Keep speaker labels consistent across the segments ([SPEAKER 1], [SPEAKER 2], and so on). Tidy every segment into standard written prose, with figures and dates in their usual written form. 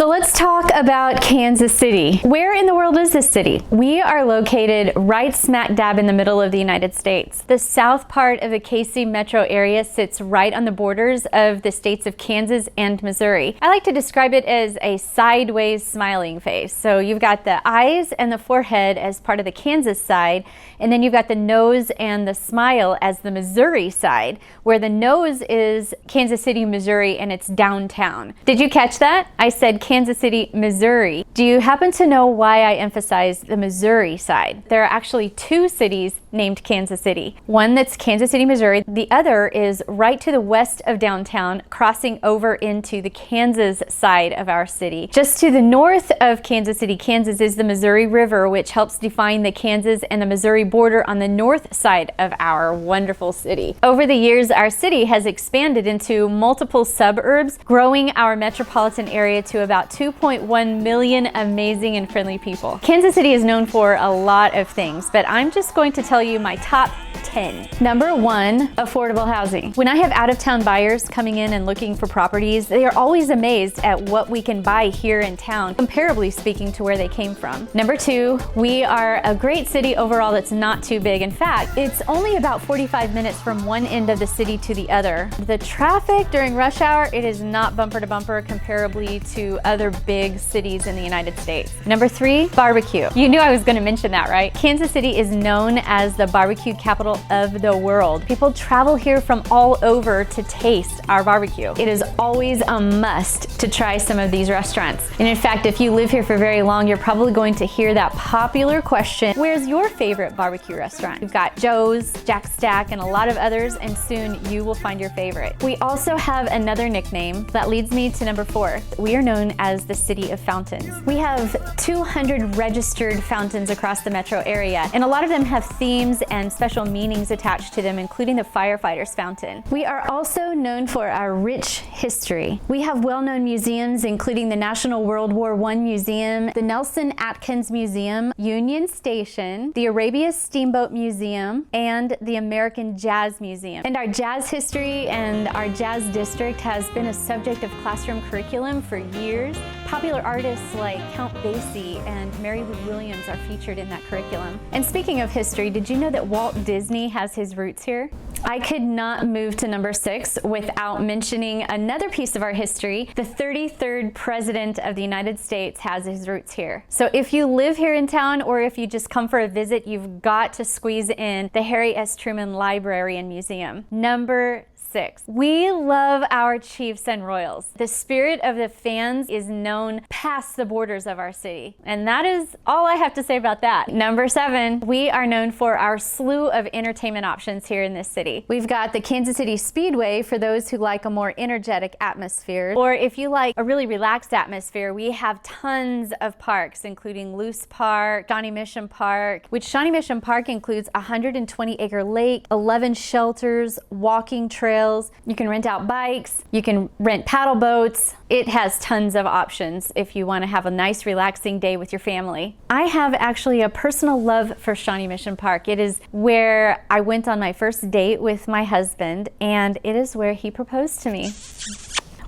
[SPEAKER 1] So let's talk about Kansas City. Where in the world is this city? We are located right smack dab in the middle of the United States. The south part of the Ctiy metro area sits right on the borders of the states of Kansas and Missouri. I like to describe it as a sideways smiling face. So you've got the eyes and the forehead as part of the Kansas side, and then you've got the nose and the smile as the Missouri side, where the nose is Kansas City, Missouri, and it's downtown. Did you catch that? I said Kansas City, Missouri. Do you happen to know why I emphasized the Missouri side? There are actually two cities named Kansas City. One that's Kansas City, Missouri. The other is right to the west of downtown, crossing over into the Kansas side of our city. Just to the north of Kansas City, Kansas, is the Missouri River, which helps define the Kansas and the Missouri border on the north side of our wonderful city. Over the years, our city has expanded into multiple suburbs, growing our metropolitan area to about 2.1 million amazing and friendly people. Kansas City is known for a lot of things, but I'm just going to tell you my top 10. Number 1, affordable housing. When I have out-of-town buyers coming in and looking for properties, they are always amazed at what we can buy here in town, comparably speaking to where they came from. Number 2, we are a great city overall that's not too big. In fact, it's only about 45 minutes from one end of the city to the other. The traffic during rush hour, it is not bumper to bumper comparably to other big cities in the United States. Number 3, barbecue. You knew I was going to mention that, right? Kansas City is known as the barbecue capital of the world. People travel here from all over to taste our barbecue. It is always a must to try some of these restaurants. And in fact, if you live here for very long, you're probably going to hear that popular question, where's your favorite barbecue restaurant? We've got Joe's, Jack Stack, and a lot of others, and soon you will find your favorite. We also have another nickname that leads me to number 4. We are known as the City of Fountains. We have 200 registered fountains across the metro area, and a lot of them have themes and special meanings attached to them, including the Firefighters Fountain. We are also known for our rich history. We have well-known museums, including the National World War I Museum, the Nelson Atkins Museum, Union Station, the Arabia Steamboat Museum, and the American Jazz Museum. And our jazz history and our jazz district has been a subject of classroom curriculum for years. Popular artists like Count Basie and Mary Lou Williams are featured in that curriculum. And speaking of history, did you know that Walt Disney has his roots here? I could not move to number 6 without mentioning another piece of our history. The 33rd President of the United States has his roots here. So if you live here in town or if you just come for a visit, you've got to squeeze in the Harry S. Truman Library and Museum. Number 6. We love our Chiefs and Royals. The spirit of the fans is known past the borders of our city. And that is all I have to say about that. Number 7, we are known for our slew of entertainment options here in this city. We've got the Kansas City Speedway for those who like a more energetic atmosphere. Or if you like a really relaxed atmosphere, we have tons of parks, including Loose Park, Shawnee Mission Park, which Shawnee Mission Park includes a 120-acre lake, 11 shelters, walking trails. You can rent out bikes, you can rent paddle boats. It has tons of options if you want to have a nice relaxing day with your family. I have actually a personal love for Shawnee Mission Park. It is where I went on my first date with my husband, and it is where he proposed to me.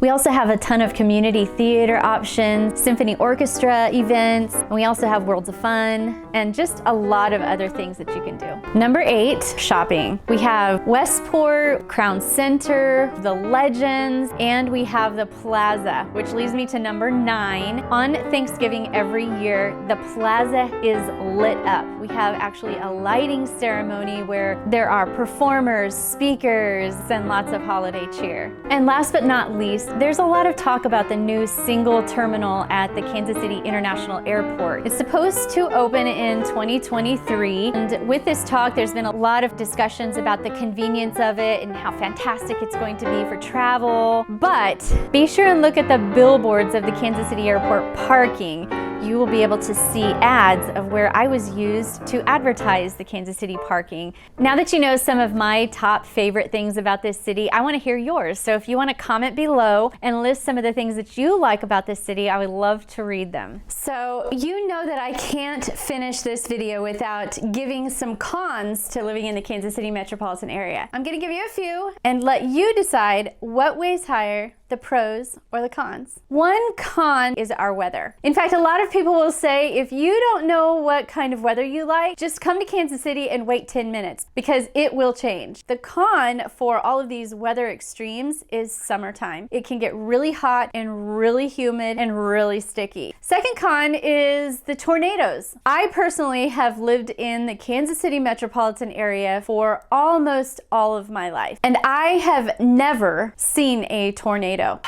[SPEAKER 1] We also have a ton of community theater options, symphony orchestra events, and we also have Worlds of Fun, and just a lot of other things that you can do. Number 8, shopping. We have Westport, Crown Center, the Legends, and we have the Plaza, which leads me to number 9. On Thanksgiving every year, the Plaza is lit up. We have actually a lighting ceremony where there are performers, speakers, and lots of holiday cheer. And last but not least, there's a lot of talk about the new single terminal at the Kansas City International Airport. It's supposed to open in 2023, and with this talk, there's been a lot of discussions about the convenience of it and how fantastic it's going to be for travel. But be sure and look at the billboards of the Kansas City Airport parking. You will be able to see ads of where I was used to advertise the Kansas City parking. Now that you know some of my top favorite things about this city, I want to hear yours. So if you want to comment below and list some of the things that you like about this city, I would love to read them. So you know that I can't finish this video without giving some cons to living in the Kansas City metropolitan area. I'm going to give you a few and let you decide what weighs higher, the pros or the cons. One con is our weather. In fact, a lot of people will say, if you don't know what kind of weather you like, just come to Kansas City and wait 10 minutes because it will change. The con for all of these weather extremes is summertime. It can get really hot and really humid and really sticky. Second con is the tornadoes. I personally have lived in the Kansas City metropolitan area for almost all of my life, and I have never seen a tornado.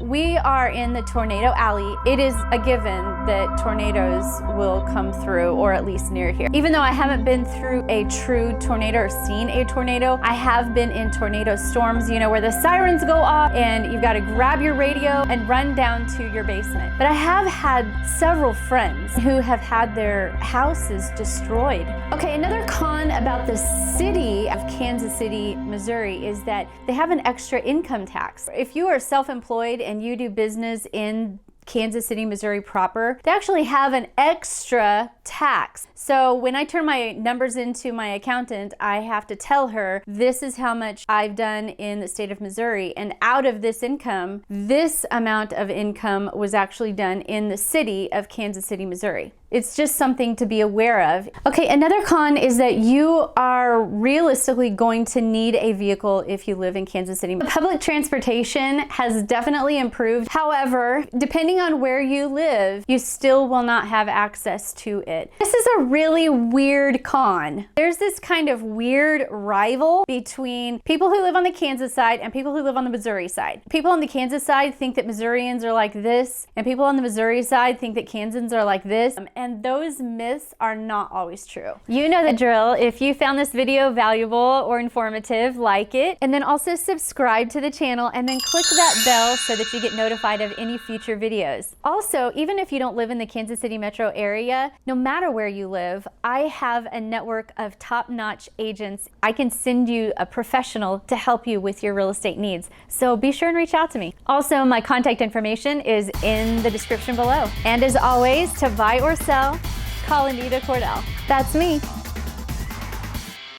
[SPEAKER 1] We are in the tornado alley. It is a given that tornadoes will come through, or at least near here. Even though I haven't been through a true tornado or seen a tornado, I have been in tornado storms, you know, where the sirens go off and you've got to grab your radio and run down to your basement. But I have had several friends who have had their houses destroyed. Okay, another con about the city of Kansas City, Missouri is that they have an extra income tax. If you are self-employed and you do business in Kansas City, Missouri proper, they actually have an extra tax. So when I turn my numbers into my accountant, I have to tell her, this is how much I've done in the state of Missouri, and out of this income, this amount of income was actually done in the city of Kansas City, Missouri. It's just something to be aware of. Okay, another con is that you are realistically going to need a vehicle if you live in Kansas City. Public transportation has definitely improved. However, depending on where you live, you still will not have access to it. This is a really weird con. There's this kind of weird rival between people who live on the Kansas side and people who live on the Missouri side. People on the Kansas side think that Missourians are like this, and people on the Missouri side think that Kansans are like this. And those myths are not always true. You know the drill. If you found this video valuable or informative, like it, and then also subscribe to the channel, and then click that bell so that you get notified of any future videos. Also, even if you don't live in the Kansas City metro area, no matter where you live, I have a network of top-notch agents. I can send you a professional to help you with your real estate needs. So be sure and reach out to me. Also, my contact information is in the description below. And as always, to buy or sell, call Anita Cordell. That's me.